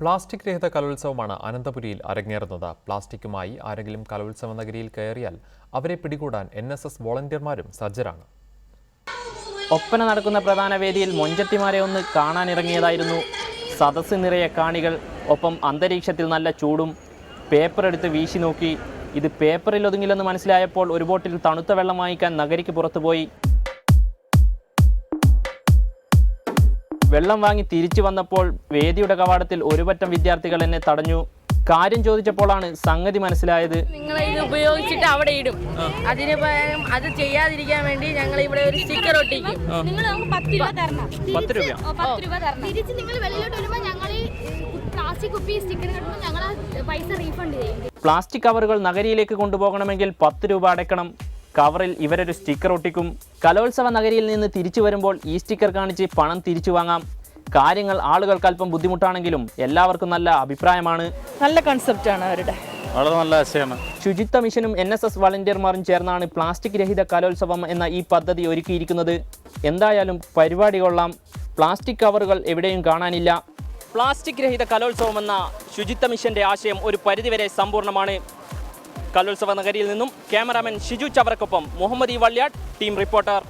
Plastic രഹിത കലോത്സവമാണ് അനന്തപുരിയിൽ അരങ്ങേറുന്നത്. പ്ലാസ്റ്റിക്കുമായി ആരെങ്കിലും കലോത്സവ നഗരിയിൽ കയറിയാൽ അവരെ പിടികൂടാൻ NSS വോളണ്ടിയർമാരും സജ്ജരാണ്. ഒപ്പന നടക്കുന്ന പ്രധാന വേദിയിൽ മൊഞ്ചത്തിമാരെ ഒന്ന് കാണാനിറങ്ങിയതായിരുന്നു. സദസ്സ് നിറയെ കാണികൾ, ഒപ്പം അന്തരീക്ഷത്തിൽ നല്ല ചൂടും. പേപ്പർ എടുത്ത് വീശി നോക്കി. ഇത് പേപ്പറിൽ ഒതുങ്ങില്ലെന്ന് മനസ്സിലായപ്പോൾ ഒരു ബോട്ടിൽ തണുത്ത വെള്ളം വാങ്ങിക്കാൻ നഗരിക്ക് പുറത്തുപോയി. വെള്ളം വാങ്ങി തിരിച്ചു വന്നപ്പോൾ വേദിയുടെ കവാടത്തിൽ ഒരുപറ്റം വിദ്യാർത്ഥികൾ എന്നെ തടഞ്ഞു. കാര്യം ചോദിച്ചപ്പോഴാണ് സംഗതി മനസ്സിലായത്. നിങ്ങൾ ഇത് ഉപയോഗിച്ചിട്ട് അവിടെ ഇടും, അതിന് പകരം അത് ചെയ്യാതിരിക്കാൻ വേണ്ടി ഞങ്ങൾ ഇവിടെ ഒരു സ്റ്റിക്കർ ഒട്ടിക്കും. നിങ്ങൾ നമുക്ക് 10 രൂപ തരണം. 10 രൂപ. 10 രൂപ തരണം. തിരിച്ച് നിങ്ങൾ വെളിയിലോട്ട് വരുമ്പോൾ ഞങ്ങൾ പ്ലാസ്റ്റിക് കുപ്പി സ്റ്റിക്കർ കിട്ടുമ്പോൾ ഞങ്ങൾ പൈസ റീഫണ്ട് ചെയ്യും. പ്ലാസ്റ്റിക് കവറുകൾ നഗരിയിലേക്ക് കൊണ്ടുപോകണമെങ്കിൽ 10 രൂപ അടയ്ക്കണം. കവറിൽ ഇവരൊരു സ്റ്റിക്കർ ഒട്ടിക്കും. കലോത്സവ നഗരിയിൽ നിന്ന് തിരിച്ചു വരുമ്പോൾ ഈ സ്റ്റിക്കർ കാണിച്ച് പണം തിരിച്ചു വാങ്ങാം. കാര്യങ്ങൾ ആളുകൾക്ക് അല്പം ബുദ്ധിമുട്ടാണെങ്കിലും എല്ലാവർക്കും നല്ല അഭിപ്രായമാണ്. നല്ല കൺസെപ്റ്റാണ് അവരുടെ, വളരെ നല്ല ആശയമാണ്. ശുചിത്വ മിഷനും NSS വളണ്ടിയർമാരും ചേർന്നാണ് പ്ലാസ്റ്റിക് രഹിത കലോത്സവം എന്ന ഈ പദ്ധതി ഒരുക്കിയിരിക്കുന്നത്. എന്തായാലും പരിപാടി കൊള്ളാം. പ്ലാസ്റ്റിക് കവറുകൾ എവിടെയും കാണാനില്ല. പ്ലാസ്റ്റിക് രഹിത കലോത്സവം എന്ന ശുചിത്വ മിഷന്റെ ആശയം ഒരു പരിധിവരെ സമ്പൂർണ്ണമാണ്. കലോത്സവ നഗരിയിൽ നിന്നും ക്യാമറാമാൻ ഷിജു ചവറക്കൊപ്പം മുഹമ്മദ് വള്ളിയാട്, ടീം റിപ്പോർട്ടർ.